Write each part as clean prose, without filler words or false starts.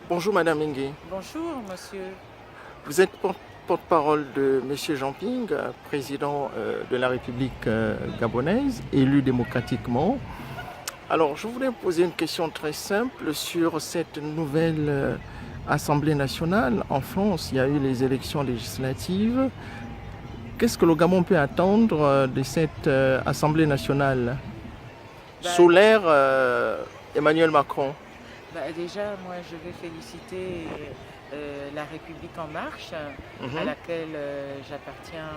Bonjour Madame Ingue. Bonjour, monsieur. Vous êtes porte-parole de Monsieur Jean Ping, président de la République gabonaise, élu démocratiquement. Alors, je voulais poser une question très simple sur cette nouvelle Assemblée nationale. En France, il y a eu les élections législatives. Qu'est-ce que le Gabon peut attendre de cette Assemblée nationale sous Bah, l'ère Emmanuel Macron? déjà, moi, je vais féliciter la République en marche, à Mhm, laquelle j'appartiens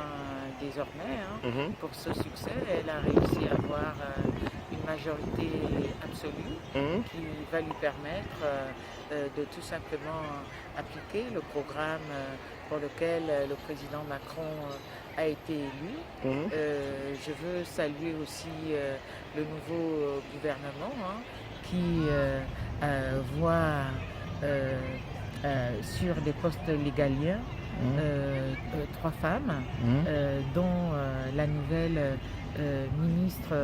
désormais, hein, mhm, pour ce succès. Elle a réussi à avoir une majorité absolue mhm, qui va lui permettre de tout simplement appliquer le programme pour lequel le président Macron a été élu. mhm. Je veux saluer aussi le nouveau gouvernement, hein, qui voit sur des postes légaliens trois femmes, Mhm, dont la nouvelle ministre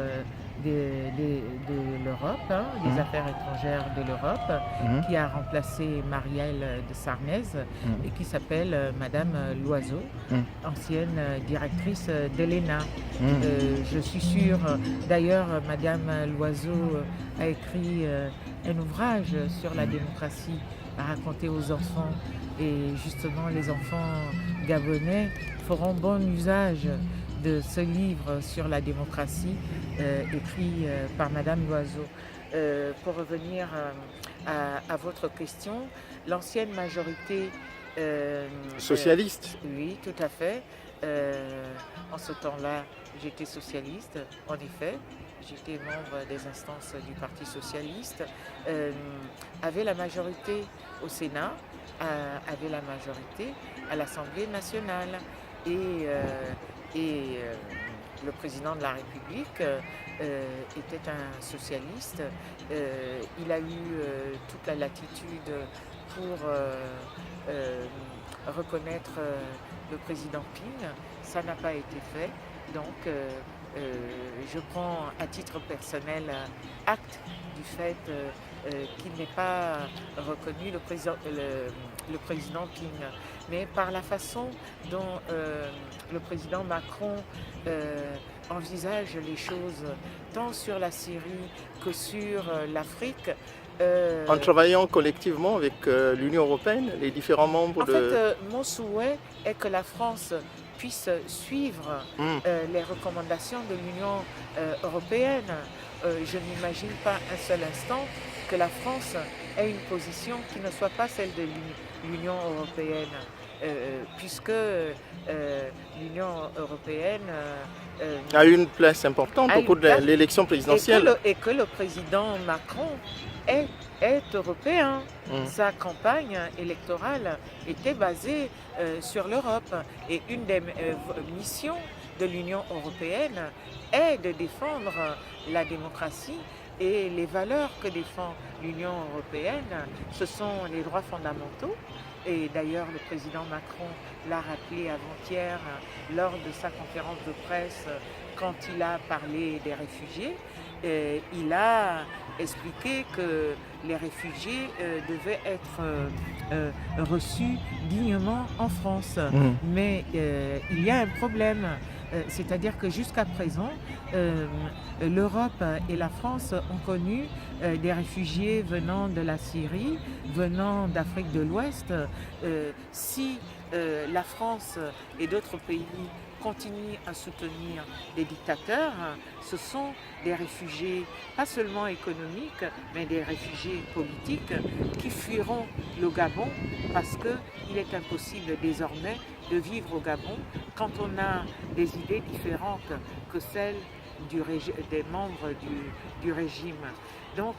de l'Europe, hein, des mhm, Affaires étrangères de l'Europe, mhm, qui a remplacé Marielle de Sarnez et qui s'appelle Madame Loiseau, mhm, ancienne directrice d'ELENA. mhm, Je suis sûre, d'ailleurs, Madame Loiseau a écrit un ouvrage sur la démocratie à raconter aux enfants. Et justement, les enfants gabonais feront bon usage de ce livre sur la démocratie écrit par Madame Loiseau. Pour revenir à votre question, l'ancienne majorité, euh, euh, Socialiste. oui, tout à fait. En ce temps-là, j'étais socialiste, en effet. J'étais membre des instances du Parti socialiste. Euh, avait la majorité au Sénat, avait la majorité à l'Assemblée nationale. Et, euh, et le président de la République était un socialiste. Il a eu toute la latitude pour reconnaître le président Ping. Ça n'a pas été fait. Donc, je prends à titre personnel acte du fait qu'il n'ait pas reconnu le président Ping. Mais par la façon dont le président Macron envisage les choses, tant sur la Syrie que sur l'Afrique, En euh, travaillant collectivement avec l'Union européenne, les différents membres en fait, de... mon souhait est que la France puisse suivre Hmm. les recommandations de l'Union européenne. Je n'imagine pas un seul instant que la France ait une position qui ne soit pas celle de l'Union européenne, puisque l'Union européenne A eu une place importante a au une cours de place l'élection présidentielle. et que le président Macron est, est européen. Hmm. Sa campagne électorale était basée sur l'Europe et une des missions de l'Union européenne est de défendre la démocratie et les valeurs que défend l'Union européenne, ce sont les droits fondamentaux. Et d'ailleurs, le président Macron l'a rappelé avant-hier lors de sa conférence de presse quand il a parlé des réfugiés. Il a expliqué que les réfugiés devaient être reçus dignement en France. Hmm. Mais il y a un problème. C'est-à-dire que jusqu'à présent, l'Europe et la France ont connu des réfugiés venant de la Syrie, venant d'Afrique de l'Ouest. Si la France et d'autres pays continuent à soutenir des dictateurs, ce sont des réfugiés, pas seulement économiques, mais des réfugiés politiques qui fuiront le Gabon parce qu'il est impossible désormais de vivre au Gabon quand on a des idées différentes que celles des membres du régime. Donc,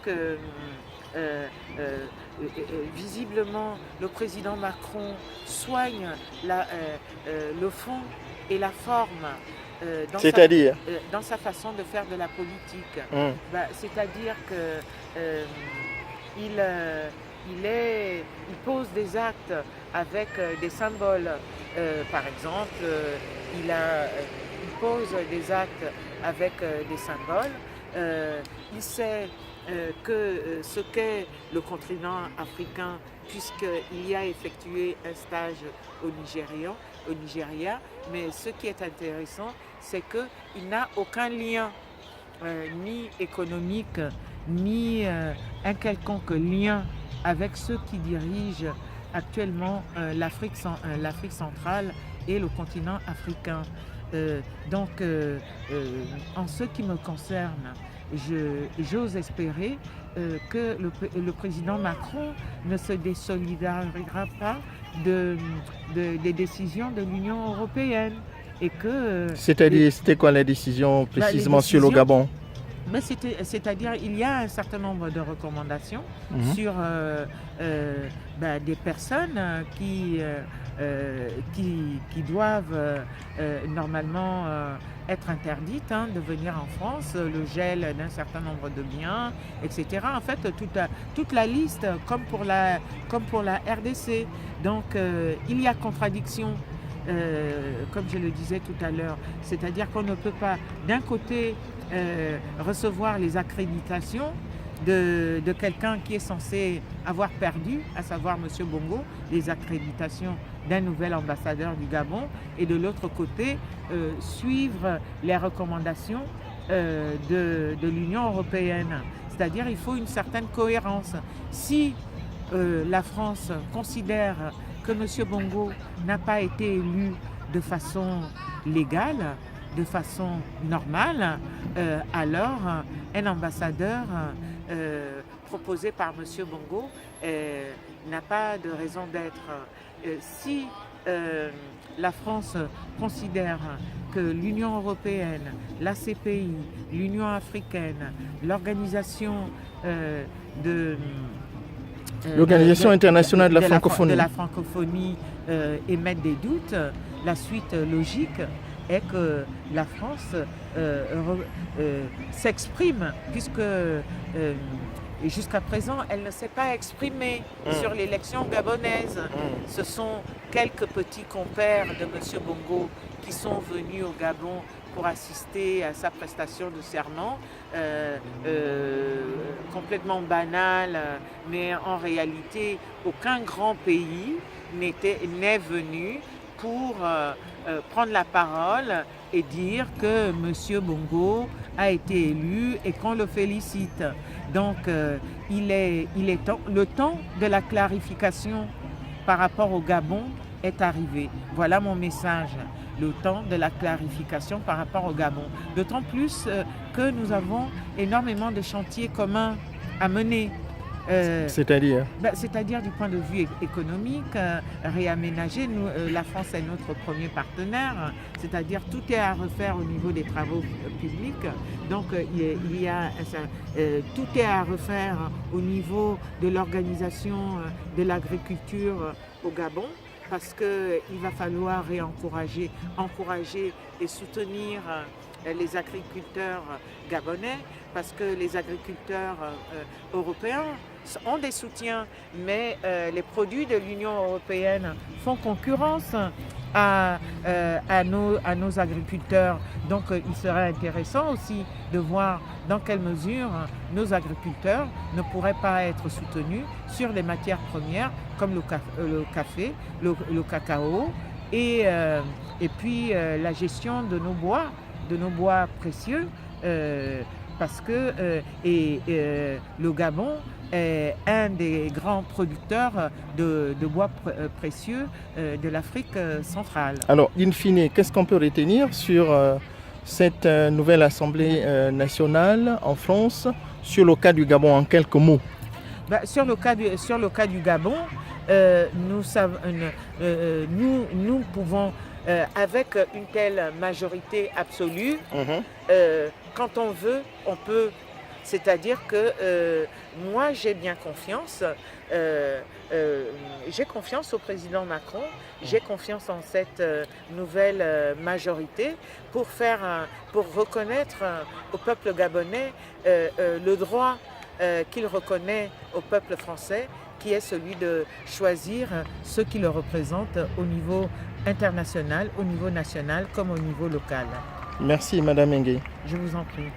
visiblement, le président Macron soigne le fond et la forme C'est-à-dire, dans sa façon de faire de la politique. hmm, C'est-à-dire que il pose des actes avec des symboles. Par exemple, il pose des actes avec des symboles. Il sait ce qu'est le continent africain, puisqu'il y a effectué un stage au Nigeria. Mais ce qui est intéressant, c'est qu'il n'a aucun lien, ni économique, ni un quelconque lien avec ceux qui dirigent actuellement l'Afrique centrale et le continent africain. En ce qui me concerne, j'ose espérer que le président Macron ne se désolidarisera pas des décisions de l'Union européenne. Et que, C'est-à-dire, c'était quoi la décision précisément sur le Gabon? C'est-à-dire il y a un certain nombre de recommandations sur des personnes qui doivent normalement être interdites de venir en France, le gel d'un certain nombre de biens, etc. En fait, toute la liste, comme pour la RDC. Donc, il y a contradiction. Comme je le disais tout à l'heure, c'est-à-dire qu'on ne peut pas d'un côté recevoir les accréditations de quelqu'un qui est censé avoir perdu, à savoir M. Bongo, les accréditations d'un nouvel ambassadeur du Gabon, et de l'autre côté suivre les recommandations de l'Union européenne. C'est-à-dire il faut une certaine cohérence. Si la France considère que M. Bongo n'a pas été élu de façon légale, de façon normale, alors un ambassadeur proposé par M. Bongo n'a pas de raison d'être. Si la France considère que l'Union européenne, la CPI, l'Union africaine, l'organisation l'Organisation internationale de la francophonie émettent des doutes, la suite logique est que la France s'exprime, puisque jusqu'à présent, elle ne s'est pas exprimée sur l'élection gabonaise. Ce sont quelques petits compères de M. Bongo qui sont venus au Gabon pour assister à sa prestation de serment, complètement banale, mais en réalité, aucun grand pays n'est venu pour prendre la parole et dire que M. Bongo a été élu et qu'on le félicite. Donc, il est temps, le temps de la clarification par rapport au Gabon est arrivé. Voilà mon message. Le temps de la clarification par rapport au Gabon. D'autant plus que nous avons énormément de chantiers communs à mener. C'est-à-dire C'est-à-dire du point de vue économique, réaménager. La France est notre premier partenaire, c'est-à-dire tout est à refaire au niveau des travaux publics. Donc tout est à refaire au niveau de l'organisation de l'agriculture au Gabon, parce qu'il va falloir encourager et soutenir les agriculteurs gabonais, parce que les agriculteurs européens ont des soutiens, mais les produits de l'Union européenne font concurrence à nos agriculteurs. Donc il serait intéressant aussi de voir dans quelle mesure nos agriculteurs ne pourraient pas être soutenus sur les matières premières comme le café, le cacao et puis la gestion de nos bois précieux, parce que le Gabon est un des grands producteurs de bois précieux de l'Afrique centrale. Alors, in fine, qu'est-ce qu'on peut retenir sur cette nouvelle Assemblée nationale en France, sur le cas du Gabon, en quelques mots? Sur le cas du Gabon, nous pouvons, avec une telle majorité absolue, quand on veut, on peut. C'est-à-dire que moi, j'ai bien confiance. J'ai confiance au président Macron. J'ai confiance en cette nouvelle majorité pour reconnaître au peuple gabonais le droit qu'il reconnaît au peuple français, qui est celui de choisir ceux qui le représentent au niveau international, au niveau national comme au niveau local. Merci Madame Ngué. Je vous en prie.